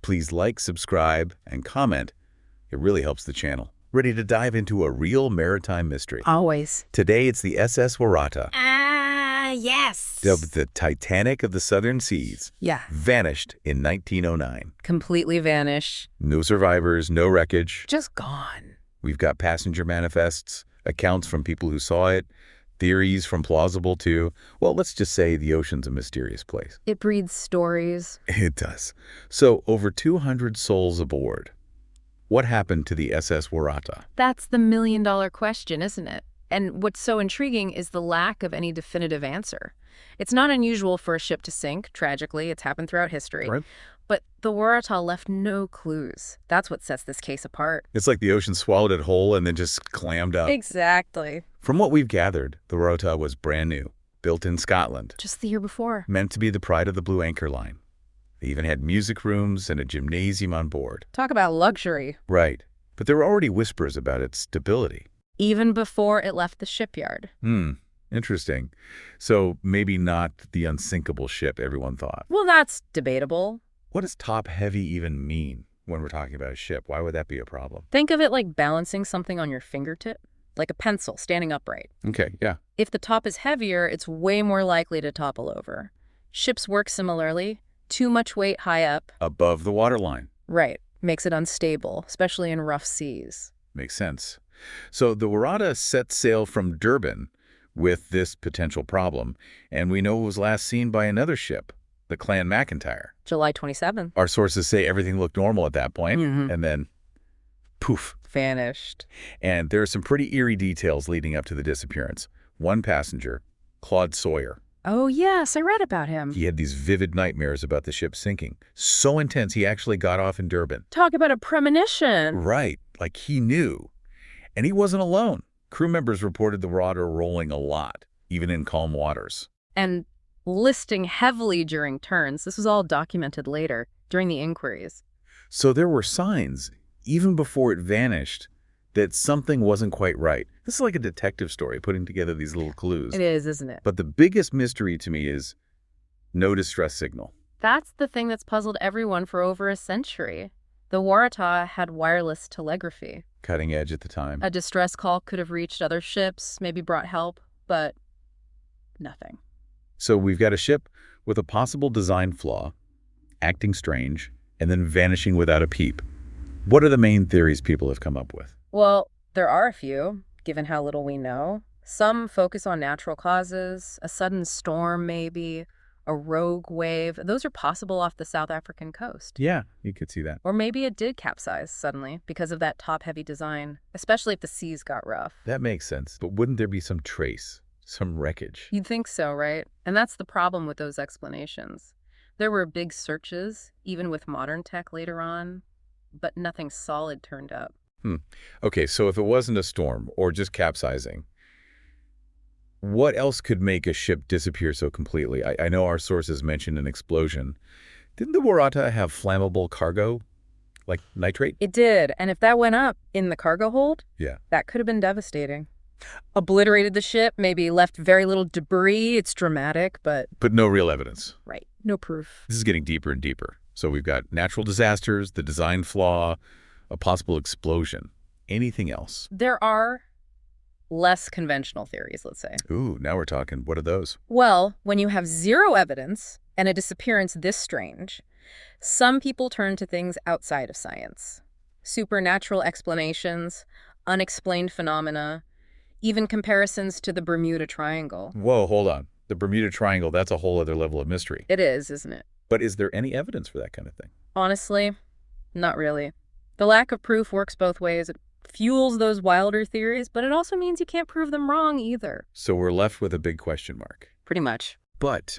Please like, subscribe, and comment. It really helps the channel. Ready to dive into a real maritime mystery? Always. Today it's the SS Waratah. Yes. Dubbed the Titanic of the Southern Seas. Yeah. Vanished in 1909. Completely vanish. No survivors, no wreckage. Just gone. We've got passenger manifests, accounts from people who saw it, theories from plausible to, well, let's just say the ocean's a mysterious place. It breeds stories. It does. So, over 200 souls aboard. What happened to the SS Waratah? That's the million-dollar question, isn't it? And what's so intriguing is the lack of any definitive answer. It's not unusual for a ship to sink, tragically. It's happened throughout history. Right. But the Waratah left no clues. That's what sets this case apart. It's like the ocean swallowed it whole and then just clammed up. Exactly. From what we've gathered, the Waratah was brand new, built in Scotland. Just the year before. Meant to be the pride of the Blue Anchor Line. They even had music rooms and a gymnasium on board. Talk about luxury. Right. But there were already whispers about its stability. Even before it left the shipyard. Interesting. So maybe not the unsinkable ship everyone thought. Well, that's debatable. What does top-heavy even mean when we're talking about a ship? Why would that be a problem? Think of it like balancing something on your fingertip, like a pencil standing upright. Okay, yeah. If the top is heavier, it's way more likely to topple over. Ships work similarly. Too much weight high up. Above the waterline. Right. Makes it unstable, especially in rough seas. Makes sense. So the Waratah set sail from Durban with this potential problem, and we know it was last seen by another ship, the Clan McIntyre. July 27th. Our sources say everything looked normal at that point, and then poof. Vanished. And there are some pretty eerie details leading up to the disappearance. One passenger, Claude Sawyer. Oh, yes, I read about him. He had these vivid nightmares about the ship sinking. So intense, he actually got off in Durban. Talk about a premonition. Right, like he knew. And he wasn't alone. Crew members reported the Waratah rolling a lot, even in calm waters. And listing heavily during turns. This was all documented later, during the inquiries. So there were signs, even before it vanished, that something wasn't quite right. This is like a detective story, putting together these little clues. It is, isn't it? But the biggest mystery to me is no distress signal. That's the thing that's puzzled everyone for over a century. The Waratah had wireless telegraphy. Cutting edge at the time. A distress call could have reached other ships, maybe brought help, but nothing. So we've got a ship with a possible design flaw, acting strange, and then vanishing without a peep. What are the main theories people have come up with? Well, there are a few, given how little we know. Some focus on natural causes, a sudden storm maybe, a rogue wave. Those are possible off the South African coast. Yeah, you could see that. Or maybe it did capsize suddenly because of that top-heavy design, especially if the seas got rough. That makes sense. But wouldn't there be some trace, some wreckage? You'd think so, right? And that's the problem with those explanations. There were big searches, even with modern tech later on, but nothing solid turned up. Okay, so if it wasn't a storm or just capsizing, what else could make a ship disappear so completely? I know our sources mentioned an explosion. Didn't the Waratah have flammable cargo, like nitrate? It did, and if that went up in the cargo hold, Yeah. that could have been devastating. Obliterated the ship, maybe left very little debris. It's dramatic, but... But no real evidence. Right, no proof. This is getting deeper and deeper. So we've got natural disasters, the design flaw, a possible explosion. Anything else? There are less conventional theories, let's say. Ooh, now we're talking. What are those? Well, when you have zero evidence and a disappearance this strange, some people turn to things outside of science. Supernatural explanations, unexplained phenomena, even comparisons to the Bermuda Triangle. Whoa, hold on. The Bermuda Triangle, that's a whole other level of mystery. It is, isn't it? But is there any evidence for that kind of thing? Honestly, not really. The lack of proof works both ways. It fuels those wilder theories, but it also means you can't prove them wrong either. So we're left with a big question mark. Pretty much. But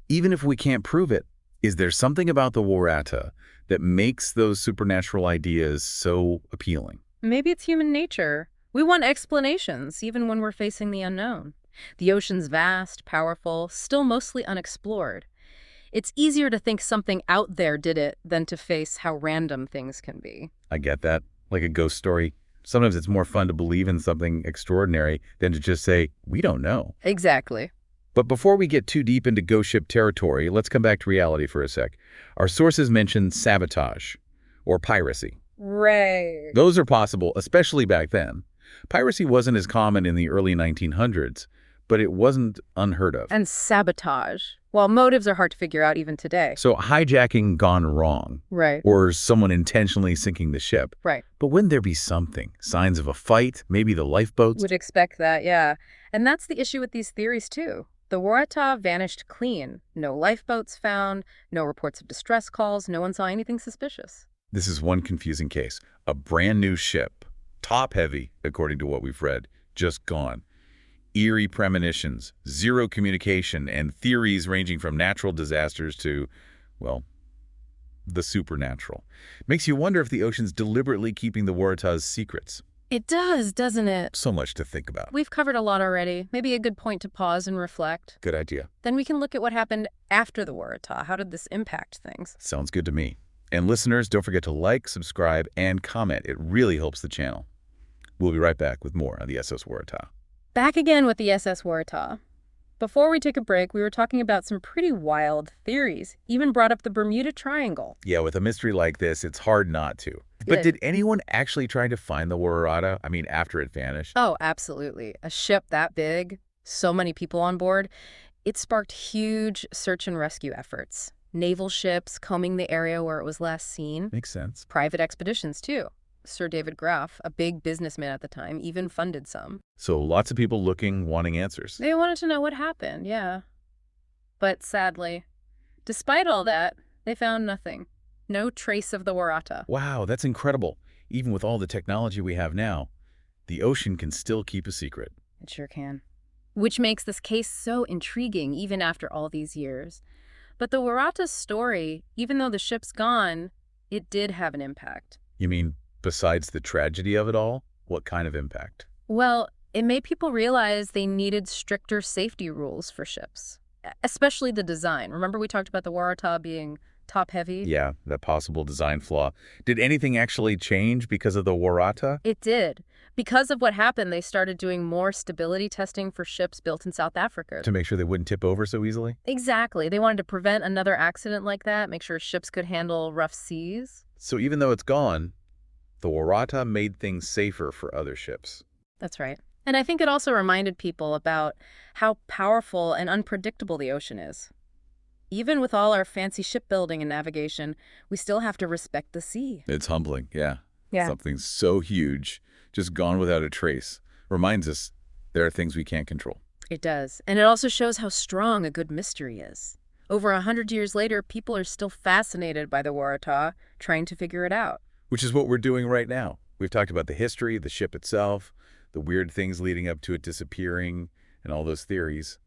even if we can't prove it, is there something about the Waratah that makes those supernatural ideas so appealing? Maybe it's human nature. We want explanations, even when we're facing the unknown. The ocean's vast, powerful, still mostly unexplored. It's easier to think something out there did it than to face how random things can be. I get that. Like a ghost story. Sometimes it's more fun to believe in something extraordinary than to just say, we don't know. Exactly. But before we get too deep into ghost ship territory, let's come back to reality for a sec. Our sources mention sabotage or piracy. Right. Those are possible, especially back then. Piracy wasn't as common in the early 1900s, but it wasn't unheard of. And sabotage. Well, motives are hard to figure out even today. So hijacking gone wrong, Right. or someone intentionally sinking the ship. Right. But wouldn't there be something? Signs of a fight? Maybe the lifeboats? Would expect that, yeah. And that's the issue with these theories, too. The Waratah vanished clean. No lifeboats found, no reports of distress calls, no one saw anything suspicious. This is one confusing case. A brand new ship, top-heavy, according to what we've read, just gone. Eerie premonitions, zero communication, and theories ranging from natural disasters to, well, the supernatural. Makes you wonder if the ocean's deliberately keeping the Waratah's secrets. It does, doesn't it? So much to think about. We've covered a lot already. Maybe a good point to pause and reflect. Good idea. Then we can look at what happened after the Waratah. How did this impact things? Sounds good to me. And listeners, don't forget to like, subscribe, and comment. It really helps the channel. We'll be right back with more on the SS Waratah. Back again with the SS Waratah. Before we took a break, we were talking about some pretty wild theories, even brought up the Bermuda Triangle. Yeah, with a mystery like this, it's hard not to. But Good. did anyone actually try to find the Waratah? I mean, after it vanished? Oh, absolutely. A ship that big, so many people on board, it sparked huge search and rescue efforts. Naval ships combing the area where it was last seen. Makes sense. Private expeditions, too. Sir David Graff, a big businessman at the time, even funded some. So lots of people looking, wanting answers. They wanted to know what happened, yeah. But sadly, despite all that, they found nothing. No trace of the Waratah. Wow, that's incredible. Even with all the technology we have now, the ocean can still keep a secret. It sure can. Which makes this case so intriguing even after all these years. But the Waratah's story, even though the ship's gone, it did have an impact. You mean, besides the tragedy of it all, what kind of impact? Well, it made people realize they needed stricter safety rules for ships, especially the design. Remember we talked about the Waratah being top-heavy? Yeah, that possible design flaw. Did anything actually change because of the Waratah? It did. Because of what happened, they started doing more stability testing for ships built in South Africa. To make sure they wouldn't tip over so easily? Exactly. They wanted to prevent another accident like that, make sure ships could handle rough seas. So even though it's gone, the Waratah made things safer for other ships. That's right. And I think it also reminded people about how powerful and unpredictable the ocean is. Even with all our fancy shipbuilding and navigation, we still have to respect the sea. It's humbling, yeah. Yeah. Something so huge, just gone without a trace. Reminds us there are things we can't control. It does. And it also shows how strong a good mystery is. Over 100 years later, people are still fascinated by the Waratah, trying to figure it out. Which is what we're doing right now. We've talked about the history, the ship itself, the weird things leading up to it disappearing, and all those theories.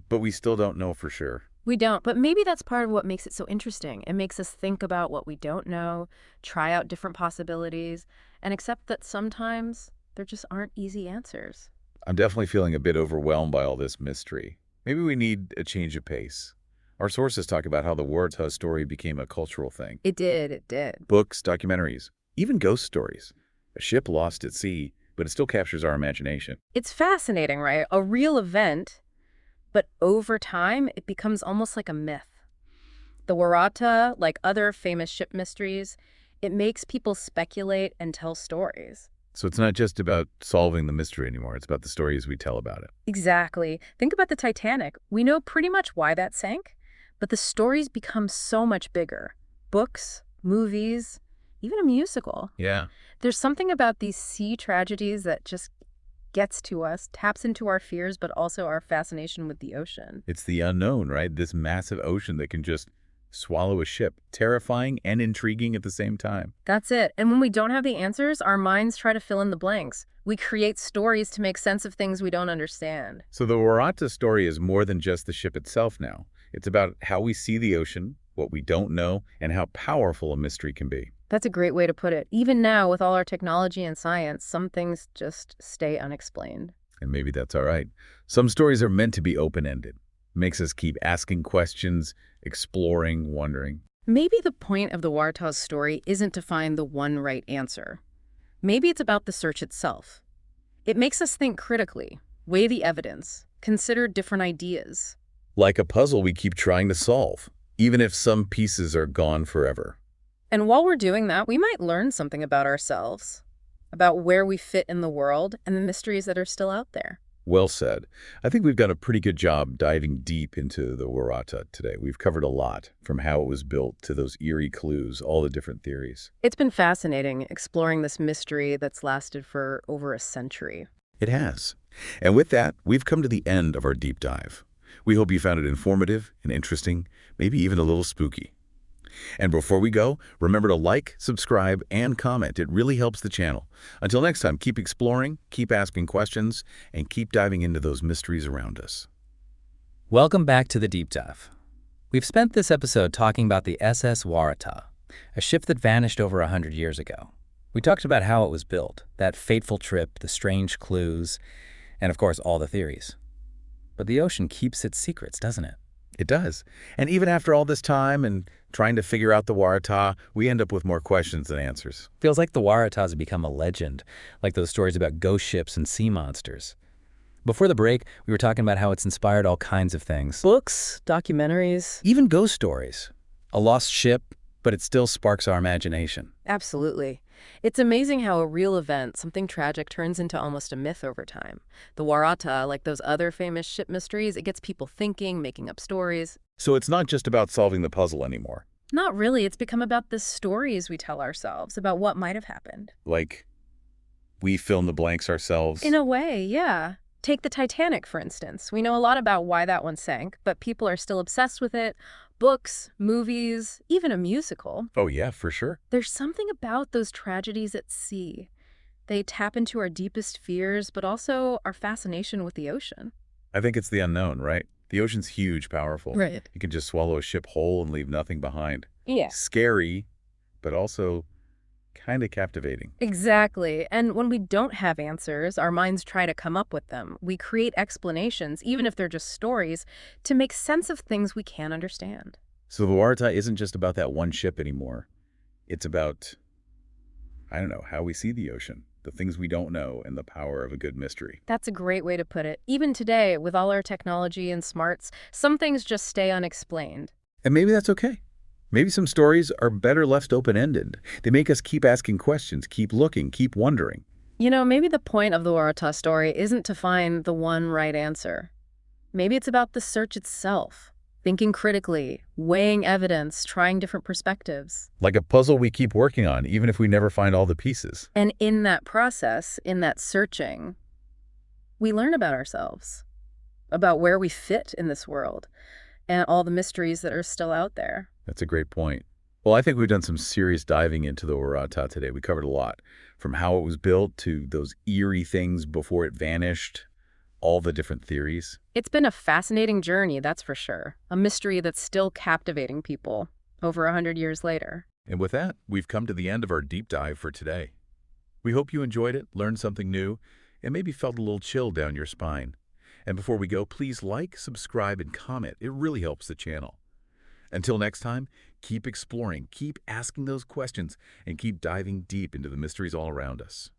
But we still don't know for sure. We don't, but maybe that's part of what makes it so interesting. It makes us think about what we don't know, try out different possibilities, and accept that sometimes there just aren't easy answers. I'm definitely feeling a bit overwhelmed by all this mystery. Maybe we need a change of pace. Our sources talk about how the Waratah story became a cultural thing. It did. Books, documentaries, even ghost stories. A ship lost at sea, but it still captures our imagination. It's fascinating, right? A real event, but over time, it becomes almost like a myth. The Waratah, like other famous ship mysteries, it makes people speculate and tell stories. So it's not just about solving the mystery anymore. It's about the stories we tell about it. Exactly. Think about the Titanic. We know pretty much why that sank, but the stories become so much bigger. Books, movies, even a musical. Yeah. There's something about these sea tragedies that just gets to us, taps into our fears, but also our fascination with the ocean. It's the unknown, right? This massive ocean that can just swallow a ship. Terrifying and intriguing at the same time. That's it. And when we don't have the answers, our minds try to fill in the blanks. We create stories to make sense of things we don't understand. So the Waratah story is more than just the ship itself now. It's about how we see the ocean, what we don't know, and how powerful a mystery can be. That's a great way to put it. Even now, with all our technology and science, some things just stay unexplained. And maybe that's all right. Some stories are meant to be open-ended. Makes us keep asking questions, exploring, wondering. Maybe the point of the Waratah's story isn't to find the one right answer. Maybe it's about the search itself. It makes us think critically, weigh the evidence, consider different ideas. Like a puzzle we keep trying to solve, even if some pieces are gone forever. And while we're doing that, we might learn something about ourselves, about where we fit in the world and the mysteries that are still out there. Well said. I think we've done a pretty good job diving deep into the Waratah today. We've covered a lot, from how it was built to those eerie clues, all the different theories. It's been fascinating exploring this mystery that's lasted for over a century. It has. And with that, we've come to the end of our deep dive. We hope you found it informative and interesting, maybe even a little spooky. And before we go, remember to like, subscribe, and comment. It really helps the channel. Until next time, keep exploring, keep asking questions, and keep diving into those mysteries around us. Welcome back to the Deep Dive. We've spent this episode talking about the SS Waratah, a ship that vanished over 100 years ago. We talked about how it was built, that fateful trip, the strange clues, and of course all the theories. But the ocean keeps its secrets, doesn't it? It does. And even after all this time and trying to figure out the Waratah, we end up with more questions than answers. Feels like the Waratah has become a legend, like those stories about ghost ships and sea monsters. Before the break, we were talking about how it's inspired all kinds of things. Books, documentaries. Even ghost stories. A lost ship, but it still sparks our imagination. Absolutely. It's amazing how a real event, something tragic, turns into almost a myth over time. The Waratah, like those other famous ship mysteries, it gets people thinking, making up stories. So it's not just about solving the puzzle anymore. Not really. It's become about the stories we tell ourselves about what might have happened. Like, we fill in the blanks ourselves. In a way, yeah. Take the Titanic, for instance. We know a lot about why that one sank, but people are still obsessed with it. Books, movies, even a musical. Oh yeah, for sure. There's something about those tragedies at sea. They tap into our deepest fears, but also our fascination with the ocean. I think it's the unknown, right? The ocean's huge, powerful. Right. It can just swallow a ship whole and leave nothing behind. Yeah. Scary, but also kind of captivating. Exactly. And when we don't have answers, our minds try to come up with them. We create explanations, even if they're just stories, to make sense of things we can't understand. So the Waratah isn't just about that one ship anymore. It's about, I don't know, how we see the ocean, the things we don't know, and the power of a good mystery. That's a great way to put it. Even today, with all our technology and smarts, some things just stay unexplained. And maybe that's okay. Maybe some stories are better left open-ended. They make us keep asking questions, keep looking, keep wondering. You know, maybe the point of the Waratah story isn't to find the one right answer. Maybe it's about the search itself, thinking critically, weighing evidence, trying different perspectives. Like a puzzle we keep working on, even if we never find all the pieces. And in that process, in that searching, we learn about ourselves, about where we fit in this world, and all the mysteries that are still out there. That's a great point. Well, I think we've done some serious diving into the Waratah today. We covered a lot, from how it was built to those eerie things before it vanished, all the different theories. It's been a fascinating journey, that's for sure. A mystery that's still captivating people over 100 years later. And with that, we've come to the end of our deep dive for today. We hope you enjoyed it, learned something new, and maybe felt a little chill down your spine. And before we go, please like, subscribe, and comment. It really helps the channel. Until next time, keep exploring, keep asking those questions, and keep diving deep into the mysteries all around us.